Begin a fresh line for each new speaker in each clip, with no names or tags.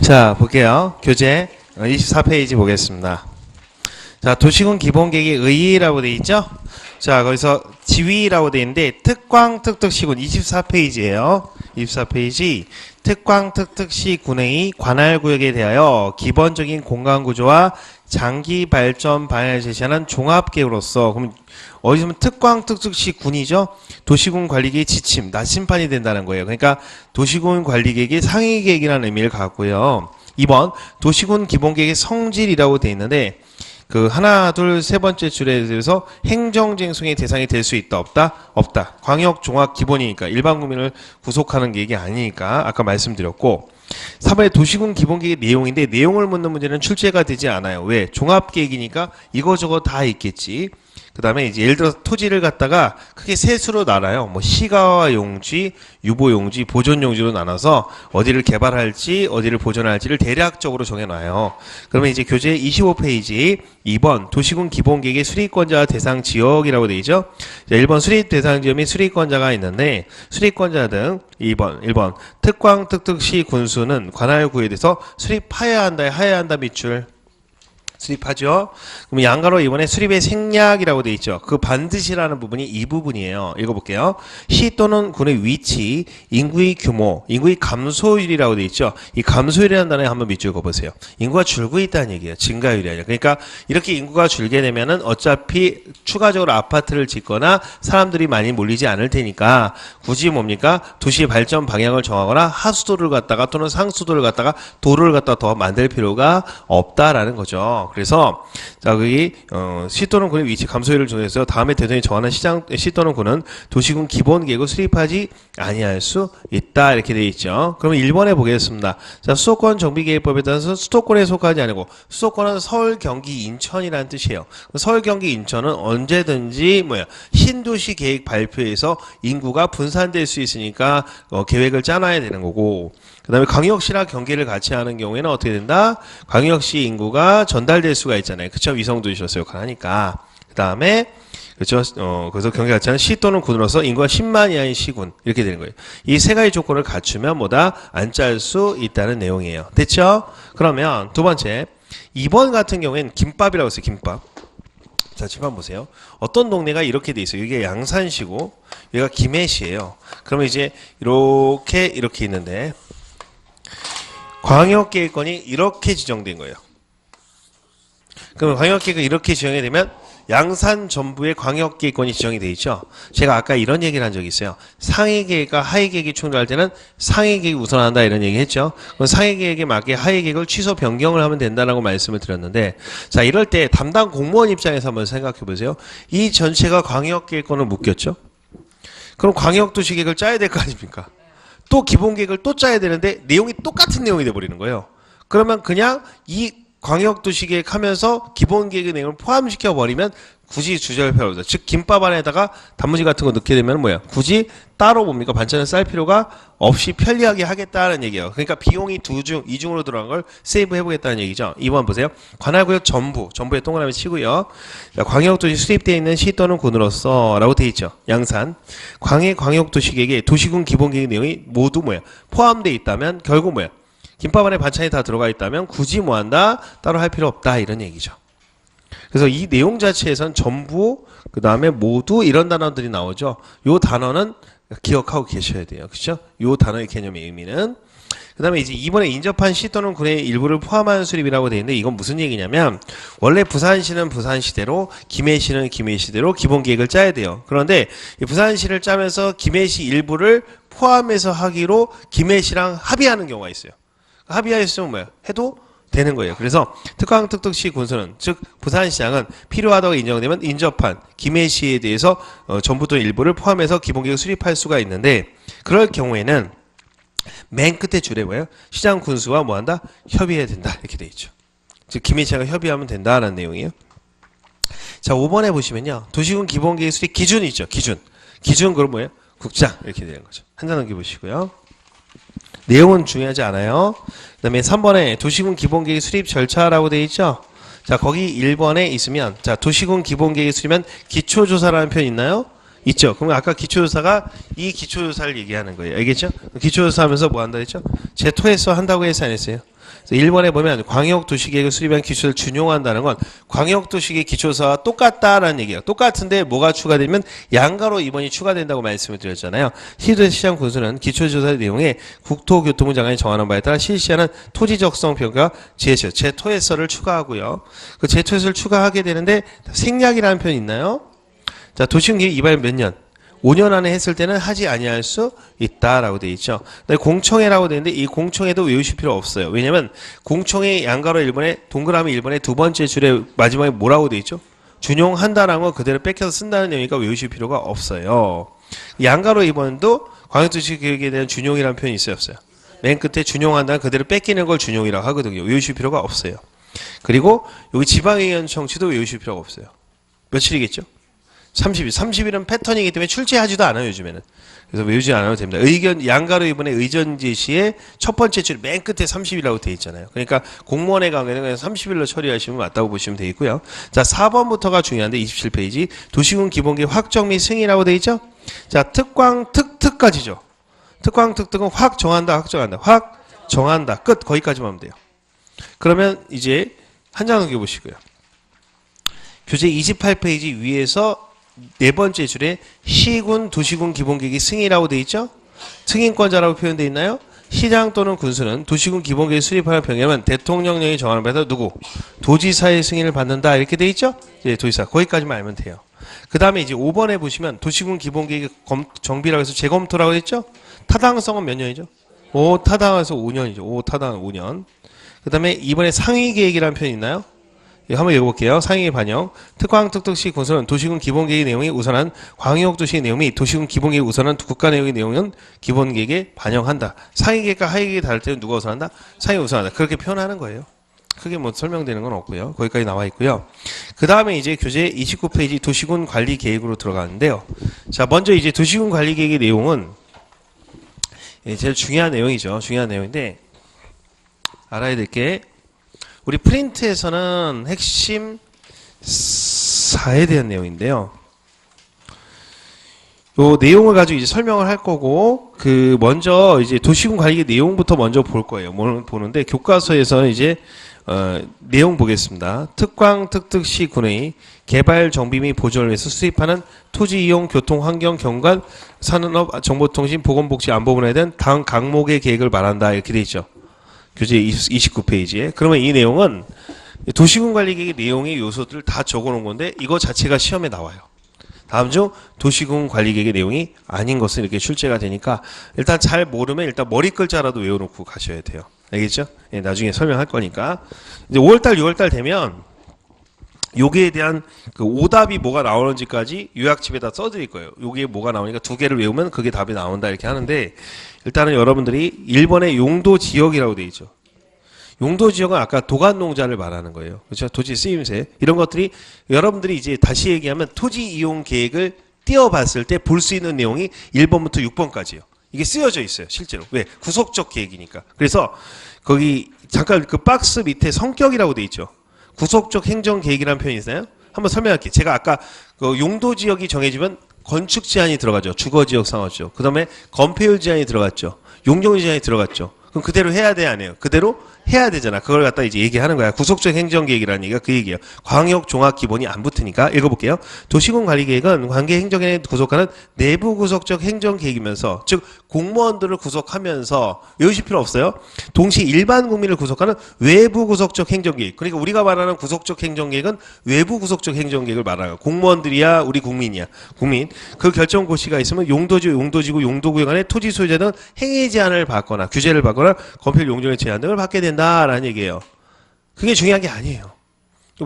자, 볼게요. 교재 24페이지 보겠습니다. 자, 도시군 기본계획의 의의라고 되어 있죠? 자, 거기서 지위라고 되어 있는데 특광 특특시군 24페이지예요. 24페이지 특광 특특시 군의 관할구역에 대하여 기본적인 공간구조와 장기 발전 방향을 제시하는 종합계획으로서, 그럼 어디서 보면 특광 특특시 군이죠. 도시군 관리계획의 지침, 나침판이 된다는 거예요. 그러니까 도시군 관리계획의 상위계획이라는 의미를 갖고요. 2번 도시군 기본계획의 성질이라고 되어 있는데 그 하나, 둘, 세 번째 줄에 대해서 행정쟁송의 대상이 될 수 있다, 없다? 없다. 광역 종합 기본이니까 일반 국민을 구속하는 계획이 아니니까 아까 말씀드렸고, 3번에 도시군 기본계획의 내용인데 내용을 묻는 문제는 출제가 되지 않아요. 왜? 종합계획이니까 이거저거 다 있겠지. 그 다음에 이제 예를 들어 토지를 갖다가 크게 세 수로 나눠요. 뭐 시가와 용지, 유보용지, 보존용지로 나눠서 어디를 개발할지 어디를 보존할지를 대략적으로 정해놔요. 그러면 이제 교재 25페이지 2번 도시군 기본계획의 수립권자 대상 지역이라고 되어 있죠. 1번 수립 대상 지역 및 수립권자가 있는데 수립권자 등 1번 특광 특특시 군수는 관할구에 대해서 수립하여야 한다, 하여야 한다 밑줄. 수립하죠. 그럼 양가로 이번에 수립의 생략이라고 되어 있죠. 그 반드시라는 부분이 이 부분이에요. 읽어볼게요. 시 또는 군의 위치, 인구의 규모, 인구의 감소율이라고 되어 있죠. 이 감소율이라는 단어에 한번 밑줄 그어보세요. 인구가 줄고 있다는 얘기예요. 증가율이 아니라. 그러니까 이렇게 인구가 줄게 되면은 어차피 추가적으로 아파트를 짓거나 사람들이 많이 몰리지 않을 테니까 굳이 뭡니까? 도시 발전 방향을 정하거나 하수도를 갖다가 또는 상수도를 갖다가 도로를 갖다가 더 만들 필요가 없다라는 거죠. 그래서 자, 거기 시 또는 군의 위치 감소율을 정해서 다음에 대통령이 정하는 시 또는 군은 도시군 기본계획을 수립하지 아니할 수 있다, 이렇게 되어 있죠. 그러면 1번에 보겠습니다. 자, 수도권 정비계획법에 따라서 수도권에 속하지 않고, 수도권은 서울, 경기, 인천이라는 뜻이에요. 서울, 경기, 인천은 언제든지 신도시 계획 발표에서 인구가 분산될 수 있으니까 계획을 짜놔야 되는 거고, 그 다음에 광역시나 경기를 같이 하는 경우에는 어떻게 된다? 광역시 인구가 전달될 수가 있잖아요. 그쵸? 위성도시로서 역할을 하니까. 그 다음에 그렇죠. 그래서 경기 같이 하는 시 또는 군으로서 인구가 10만 이하인 시군, 이렇게 되는 거예요. 이 세 가지 조건을 갖추면 뭐다? 안 짤 수 있다는 내용이에요. 됐죠? 그러면 두 번째 2번 같은 경우에는 김밥이라고 했어요. 김밥. 자, 지금 한번 보세요. 어떤 동네가 이렇게 돼 있어요. 이게 양산시고 여기가 김해시예요. 그러면 이제 이렇게 있는데 광역계획권이 이렇게 지정된 거예요. 그러면 광역계획이 이렇게 지정이 되면 양산 전부의 광역계획권이 지정이 되어 있죠. 제가 아까 이런 얘기를 한 적이 있어요. 상위계획과 하위계획이 충돌할 때는 상위계획이 우선한다, 이런 얘기 했죠. 그럼 상위계획에 맞게 하위계획을 취소 변경을 하면 된다라고 말씀을 드렸는데, 자, 이럴 때 담당 공무원 입장에서 한번 생각해 보세요. 이 전체가 광역계획권을 묶였죠. 그럼 광역도시계획을 짜야 될 거 아닙니까? 또 기본계획을 또 짜야 되는데 내용이 똑같은 내용이 돼버리는 거예요. 그러면 그냥 이 광역도시계획 하면서 기본계획의 내용을 포함시켜 버리면 굳이 주저할 필요가 없어요. 즉 김밥 안에다가 단무지 같은 거 넣게 되면 굳이 따로 뭡니까? 반찬을 쌀 필요가 없이 편리하게 하겠다는 얘기예요. 그러니까 비용이 이중으로 들어간 걸 세이브 해보겠다는 얘기죠. 2번 보세요. 관할구역 전부에 동그라미 치고요. 광역도시 수립되어 있는 시 또는 군으로서 라고 되어 있죠. 양산. 광역도시계획에 도시군 기본계획 내용이 모두 포함되어 있다면 결국 김밥 안에 반찬이 다 들어가 있다면 굳이 뭐한다? 따로 할 필요 없다, 이런 얘기죠. 그래서 이 내용 자체에선 전부, 그 다음에 모두 이런 단어들이 나오죠. 요 단어는 기억하고 계셔야 돼요. 그렇죠? 요 단어의 개념의 의미는. 그 다음에 이제 이번에 인접한 시 또는 군의 일부를 포함한 수립이라고 되어 있는데 이건 무슨 얘기냐면 원래 부산시는 부산시대로 김해시는 김해시대로 기본계획을 짜야 돼요. 그런데 이 부산시를 짜면서 김해시 일부를 포함해서 하기로 김해시랑 합의하는 경우가 있어요. 합의하였으면 해도 되는 거예요. 그래서 특광 특특시 군수는, 즉 부산시장은 필요하다고 인정되면 인접한 김해시에 대해서 전부 또는 일부를 포함해서 기본계획을 수립할 수가 있는데, 그럴 경우에는 맨 끝에 줄에 시장 군수와 뭐한다? 협의해야 된다, 이렇게 돼 있죠. 즉 김해시장과 협의하면 된다라는 내용이에요. 자, 5번에 보시면요, 도시군 기본계획 수립 기준이 있죠. 기준 그럼 국장, 이렇게 되는 거죠. 한 장 넘겨보시고요. 내용은 중요하지 않아요. 그 다음에 3번에 도시군 기본계획 수립 절차라고 되어 있죠. 자, 거기 1번에 있으면, 자, 도시군 기본계획 수립은 기초조사라는 표현 있나요? 있죠. 그럼 아까 기초조사가 이 기초조사를 얘기하는 거예요. 알겠죠? 기초조사 하면서 뭐 한다 했죠? 제토에서 한다고 해서 안 했어요? 그래서 1번에 보면 광역도시계획을 수립한 기초를 준용한다는 건 광역도시계획 기초서와 똑같다라는 얘기예요. 똑같은데 뭐가 추가되면 양가로 2번이 추가된다고 말씀을 드렸잖아요. 시도시장 군수는 기초조사 내용에 국토교통부 장관이 정하는 바에 따라 실시하는 토지적성평가 제토해설을 추가하고요. 그 제토해설을 추가하게 되는데 생략이라는 표현이 있나요? 자, 도시군계획 이발 몇 년? 5년 안에 했을 때는 하지 아니할 수 있다라고 되어 있죠. 근데 공청회라고 되어 있는데 이 공청회도 외우실 필요 없어요. 왜냐면 공청회 양가로 1번에 동그라미 1번에 두 번째 줄에 마지막에 뭐라고 되어 있죠? 준용한다라는 거 그대로 뺏겨서 쓴다는 내용이니까 외우실 필요가 없어요. 양가로 2번도 광역도시계획에 대한 준용이라는 표현이 있어요, 없어요? 맨 끝에 준용한다는 그대로 뺏기는 걸 준용이라고 하거든요. 외우실 필요가 없어요. 그리고 여기 지방의원 청취도 외우실 필요가 없어요. 며칠이겠죠? 30일. 30일은 패턴이기 때문에 출제하지도 않아요, 요즘에는. 그래서 외우지 않아도 됩니다. 의견, 양가로 이번에 의전 제시의 첫 번째 줄 맨 끝에 30일이라고 되어 있잖아요. 그러니까 공무원의 강의는 그냥 30일로 처리하시면 맞다고 보시면 되겠고요. 자, 4번부터가 중요한데 27페이지. 도시군 기본계획 확정 및 승인이라고 되어 있죠? 자, 특광특특까지죠. 특광특특은 확 정한다, 확 정한다. 확 정한다. 끝. 거기까지만 하면 돼요. 그러면 이제 한 장 넘겨보시고요. 교재 28페이지 위에서 네 번째 줄에 시군, 도시군 기본계획이 승인이라고 되어 있죠? 승인권자라고 표현되어 있나요? 시장 또는 군수는 도시군 기본계획 수립하는 병행은 대통령령이 정하는 바에서 누구? 도지사의 승인을 받는다. 이렇게 되어 있죠? 예, 도지사. 거기까지만 알면 돼요. 그 다음에 이제 5번에 보시면 도시군 기본계획 정비라고 해서 재검토라고 했죠? 타당성은 몇 년이죠? 타당해서 5년이죠. 타당 5년. 그 다음에 이번에 상위계획이라는 표현이 있나요? 예, 한번 읽어볼게요. 상위 반영. 특광특특시 군수는 도시군 기본계획 내용이 우선한 광역도시 내용 및 도시군 기본계획 우선한 국가 내용의 내용은 기본계획에 반영한다. 상위계획과 하위계획이 다를 때는 누가 우선한다? 상위 우선한다. 그렇게 표현하는 거예요. 크게 뭐 설명되는 건 없고요. 거기까지 나와 있고요. 그 다음에 이제 교재 29페이지 도시군 관리 계획으로 들어가는데요. 자, 먼저 이제 도시군 관리 계획의 내용은 제일 중요한 내용이죠. 중요한 내용인데 알아야 될 게 우리 프린트에서는 핵심 4에 대한 내용인데요. 요 내용을 가지고 이제 설명을 할 거고, 먼저 이제 도시군 관리 내용부터 먼저 볼 거예요. 보는데, 교과서에서는 이제, 내용 보겠습니다. 특광특특시 군의 개발 정비 및 보존을 위해서 수립하는 토지 이용, 교통, 환경, 경관, 산업, 정보통신, 보건복지, 안보분야에 대한 다음 강목의 계획을 말한다. 이렇게 돼 있죠. 교재 29페이지에. 그러면 이 내용은 도시군 관리계획의 내용의 요소들을 다 적어놓은 건데 이거 자체가 시험에 나와요. 다음 중 도시군 관리계획의 내용이 아닌 것은 이렇게 출제가 되니까 일단 잘 모르면 일단 머리 글자라도 외워놓고 가셔야 돼요. 알겠죠? 예, 나중에 설명할 거니까. 이제 5월달, 6월달 되면 여기에 대한 그 오답이 뭐가 나오는지까지 요약집에다 써드릴 거예요. 여기에 뭐가 나오니까 두 개를 외우면 그게 답이 나온다 이렇게 하는데 일단은 여러분들이 1번의 용도 지역이라고 되어 있죠. 용도 지역은 아까 도간 농자를 말하는 거예요. 그렇죠? 토지 쓰임새 이런 것들이 여러분들이 이제 다시 얘기하면 토지 이용 계획을 띄워봤을 때 볼 수 있는 내용이 1번부터 6번까지요. 이게 쓰여져 있어요. 실제로. 왜? 구속적 계획이니까. 그래서 거기 잠깐 그 박스 밑에 성격이라고 되어 있죠. 구속적 행정계획이라는 표현이 있나요? 한번 설명할게요. 제가 아까 그 용도 지역이 정해지면 건축 제한이 들어가죠. 주거 지역 상호죠. 그 다음에 건폐율 제한이 들어갔죠. 용적률 제한이 들어갔죠. 그럼 그대로 해야 돼, 안 해요? 그대로 해야 되잖아. 그걸 갖다 이제 얘기하는 거야. 구속적 행정계획이라는 얘기가 그 얘기예요. 광역 종합 기본이 안 붙으니까 읽어볼게요. 도시군 관리계획은 관계 행정에 구속하는 내부 구속적 행정계획이면서 즉 공무원들을 구속하면서 외우실 필요 없어요. 동시에 일반 국민을 구속하는 외부 구속적 행정계획. 그러니까 우리가 말하는 구속적 행정계획은 외부 구속적 행정계획을 말하는 국무원들이야, 우리 국민이야. 국민. 그 결정 고시가 있으면 용도지구, 용도구역 안에 토지 소유자 등 행위 제한을 받거나 규제를 받거나 건폐율 용적률 제한 등을 받게 된다라는 얘기예요. 그게 중요한 게 아니에요.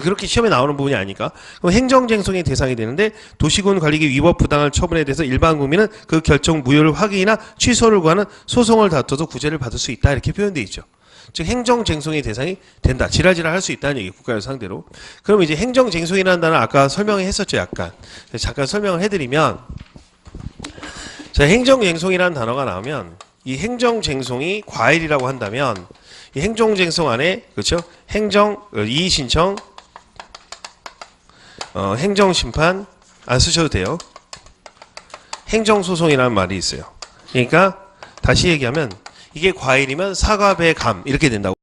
그렇게 시험에 나오는 부분이 아니까. 그럼 행정쟁송의 대상이 되는데 도시군 관리계획 위법 부당한 처분에 대해서 일반 국민은 그 결정 무효를 확인이나 취소를 구하는 소송을 다퉈도 구제를 받을 수 있다 이렇게 표현되어 있죠. 즉 행정쟁송의 대상이 된다. 지랄지랄 할 수 있다는 얘기 국가를 상대로. 그럼 이제 행정쟁송이라는 단어 아까 설명했었죠. 약간. 잠깐 설명을 해드리면 자, 행정쟁송이라는 단어가 나오면 이 행정쟁송이 과일이라고 한다면 이 행정쟁송 안에 그렇죠? 이의신청 행정심판 안 쓰셔도 돼요. 행정소송이라는 말이 있어요. 그러니까 다시 얘기하면 이게 과일이면 사과, 배, 감 이렇게 된다고.